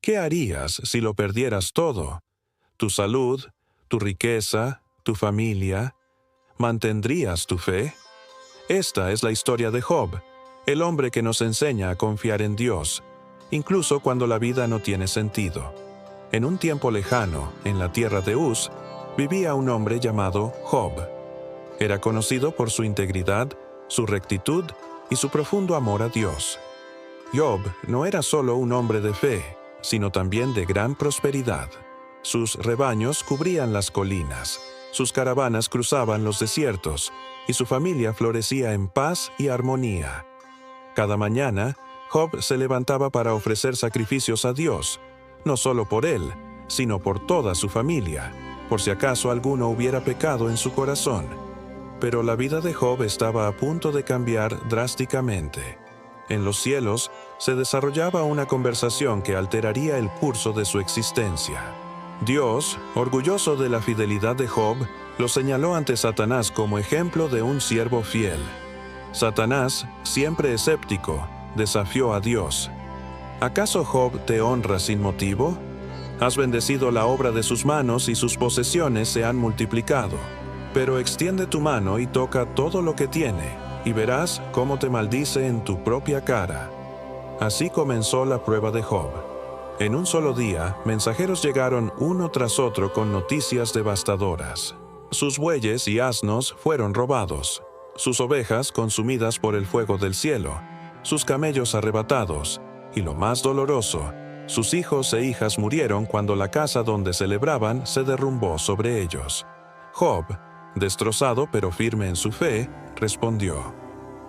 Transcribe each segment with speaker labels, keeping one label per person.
Speaker 1: ¿qué harías si lo perdieras todo? ¿Tu salud, tu riqueza, tu familia? ¿Mantendrías tu fe? Esta es la historia de Job, el hombre que nos enseña a confiar en Dios, incluso cuando la vida no tiene sentido. En un tiempo lejano, en la tierra de Uz, vivía un hombre llamado Job. Era conocido por su integridad, su rectitud y su profundo amor a Dios. Job no era solo un hombre de fe, sino también de gran prosperidad. Sus rebaños cubrían las colinas, sus caravanas cruzaban los desiertos, y su familia florecía en paz y armonía. Cada mañana, Job se levantaba para ofrecer sacrificios a Dios, no solo por él, sino por toda su familia, por si acaso alguno hubiera pecado en su corazón. Pero la vida de Job estaba a punto de cambiar drásticamente. En los cielos se desarrollaba una conversación que alteraría el curso de su existencia. Dios, orgulloso de la fidelidad de Job, lo señaló ante Satanás como ejemplo de un siervo fiel. Satanás, siempre escéptico, desafió a Dios. ¿Acaso Job te honra sin motivo? Has bendecido la obra de sus manos y sus posesiones se han multiplicado. Pero extiende tu mano y toca todo lo que tiene, y verás cómo te maldice en tu propia cara. Así comenzó la prueba de Job. En un solo día, mensajeros llegaron uno tras otro con noticias devastadoras. Sus bueyes y asnos fueron robados, sus ovejas consumidas por el fuego del cielo, sus camellos arrebatados, y lo más doloroso, sus hijos e hijas murieron cuando la casa donde celebraban se derrumbó sobre ellos. Job, destrozado pero firme en su fe, respondió: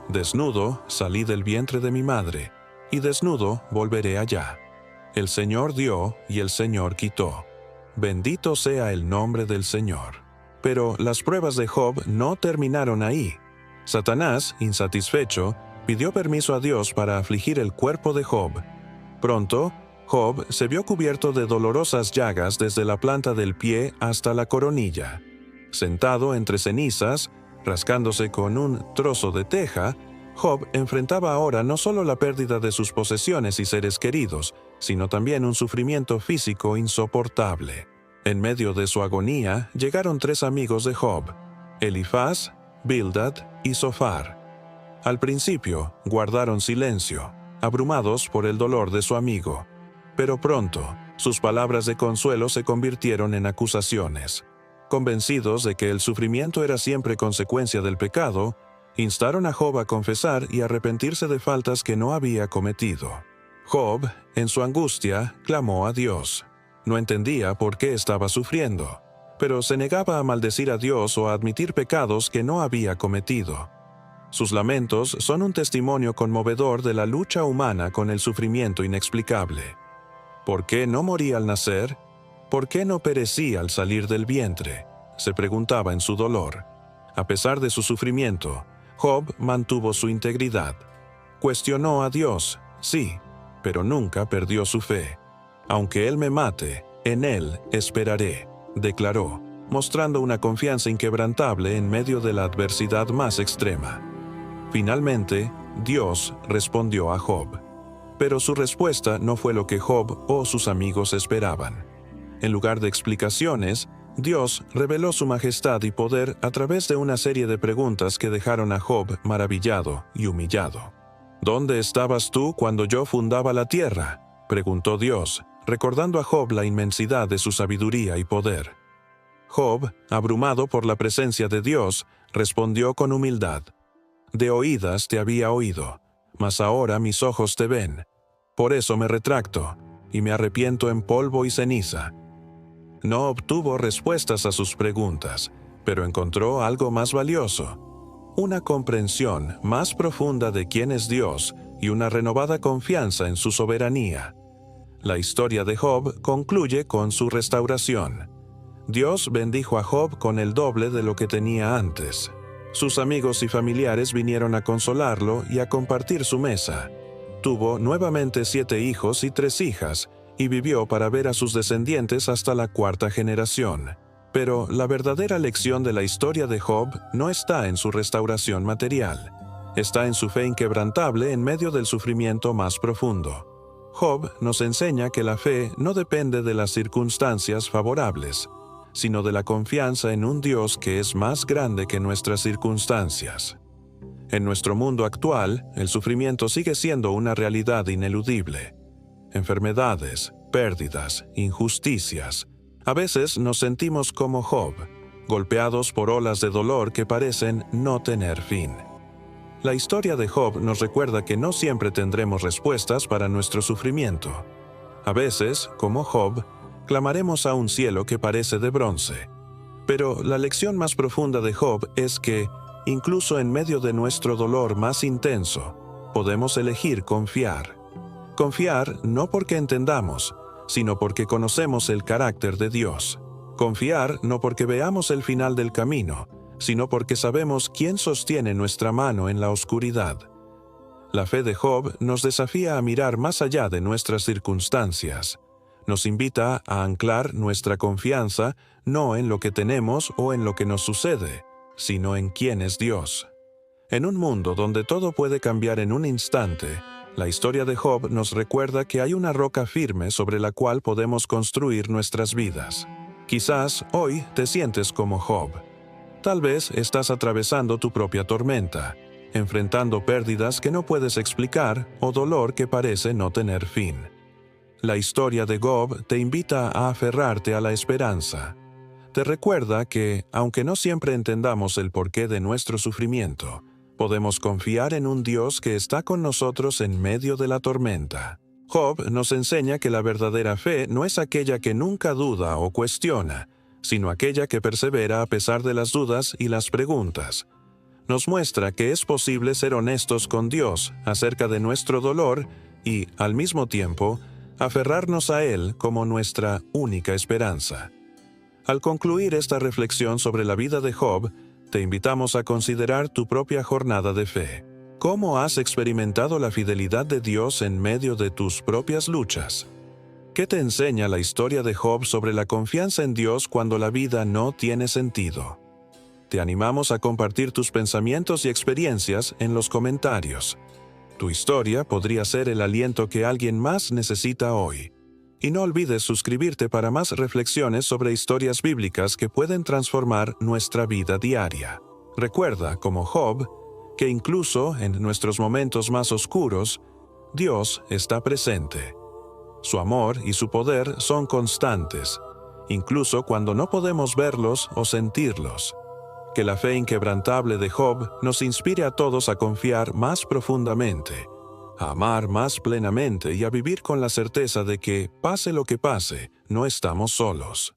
Speaker 1: «Desnudo salí del vientre de mi madre, y desnudo volveré allá. El Señor dio y el Señor quitó. Bendito sea el nombre del Señor». Pero las pruebas de Job no terminaron ahí. Satanás, insatisfecho, pidió permiso a Dios para afligir el cuerpo de Job. Pronto, Job se vio cubierto de dolorosas llagas desde la planta del pie hasta la coronilla. Sentado entre cenizas, rascándose con un trozo de teja, Job enfrentaba ahora no solo la pérdida de sus posesiones y seres queridos, sino también un sufrimiento físico insoportable. En medio de su agonía llegaron 3 amigos de Job: Elifaz, Bildad y Zofar. Al principio guardaron silencio, abrumados por el dolor de su amigo, pero pronto sus palabras de consuelo se convirtieron en acusaciones. Convencidos de que el sufrimiento era siempre consecuencia del pecado, instaron a Job a confesar y arrepentirse de faltas que no había cometido. Job, en su angustia, clamó a Dios. No entendía por qué estaba sufriendo, pero se negaba a maldecir a Dios o a admitir pecados que no había cometido. Sus lamentos son un testimonio conmovedor de la lucha humana con el sufrimiento inexplicable. ¿Por qué no moría al nacer? ¿Por qué no perecía al salir del vientre?, se preguntaba en su dolor. A pesar de su sufrimiento, Job mantuvo su integridad. Cuestionó a Dios, sí, pero nunca perdió su fe. «Aunque Él me mate, en Él esperaré», declaró, mostrando una confianza inquebrantable en medio de la adversidad más extrema. Finalmente, Dios respondió a Job. Pero su respuesta no fue lo que Job o sus amigos esperaban. En lugar de explicaciones, Dios reveló su majestad y poder a través de una serie de preguntas que dejaron a Job maravillado y humillado. «¿Dónde estabas tú cuando yo fundaba la tierra?», preguntó Dios, recordando a Job la inmensidad de su sabiduría y poder. Job, abrumado por la presencia de Dios, respondió con humildad: «De oídas te había oído, mas ahora mis ojos te ven. Por eso me retracto, y me arrepiento en polvo y ceniza». No obtuvo respuestas a sus preguntas, pero encontró algo más valioso: una comprensión más profunda de quién es Dios y una renovada confianza en su soberanía. La historia de Job concluye con su restauración. Dios bendijo a Job con el doble de lo que tenía antes. Sus amigos y familiares vinieron a consolarlo y a compartir su mesa. Tuvo nuevamente 7 hijos y 3 hijas, y vivió para ver a sus descendientes hasta la 4ª generación. Pero la verdadera lección de la historia de Job no está en su restauración material. Está en su fe inquebrantable en medio del sufrimiento más profundo. Job nos enseña que la fe no depende de las circunstancias favorables, sino de la confianza en un Dios que es más grande que nuestras circunstancias. En nuestro mundo actual, el sufrimiento sigue siendo una realidad ineludible. Enfermedades, pérdidas, injusticias. A veces nos sentimos como Job, golpeados por olas de dolor que parecen no tener fin. La historia de Job nos recuerda que no siempre tendremos respuestas para nuestro sufrimiento. A veces, como Job, clamaremos a un cielo que parece de bronce. Pero la lección más profunda de Job es que, incluso en medio de nuestro dolor más intenso, podemos elegir confiar. Confiar no porque entendamos, sino porque conocemos el carácter de Dios. Confiar no porque veamos el final del camino, sino porque sabemos quién sostiene nuestra mano en la oscuridad. La fe de Job nos desafía a mirar más allá de nuestras circunstancias. Nos invita a anclar nuestra confianza no en lo que tenemos o en lo que nos sucede, sino en quién es Dios. En un mundo donde todo puede cambiar en un instante, la historia de Job nos recuerda que hay una roca firme sobre la cual podemos construir nuestras vidas. Quizás hoy te sientes como Job. Tal vez estás atravesando tu propia tormenta, enfrentando pérdidas que no puedes explicar o dolor que parece no tener fin. La historia de Job te invita a aferrarte a la esperanza. Te recuerda que, aunque no siempre entendamos el porqué de nuestro sufrimiento, podemos confiar en un Dios que está con nosotros en medio de la tormenta. Job nos enseña que la verdadera fe no es aquella que nunca duda o cuestiona, sino aquella que persevera a pesar de las dudas y las preguntas. Nos muestra que es posible ser honestos con Dios acerca de nuestro dolor y, al mismo tiempo, aferrarnos a Él como nuestra única esperanza. Al concluir esta reflexión sobre la vida de Job, te invitamos a considerar tu propia jornada de fe. ¿Cómo has experimentado la fidelidad de Dios en medio de tus propias luchas? ¿Qué te enseña la historia de Job sobre la confianza en Dios cuando la vida no tiene sentido? Te animamos a compartir tus pensamientos y experiencias en los comentarios. Tu historia podría ser el aliento que alguien más necesita hoy. Y no olvides suscribirte para más reflexiones sobre historias bíblicas que pueden transformar nuestra vida diaria. Recuerda, como Job, que incluso en nuestros momentos más oscuros, Dios está presente. Su amor y su poder son constantes, incluso cuando no podemos verlos o sentirlos. Que la fe inquebrantable de Job nos inspire a todos a confiar más profundamente, a amar más plenamente y a vivir con la certeza de que, pase lo que pase, no estamos solos.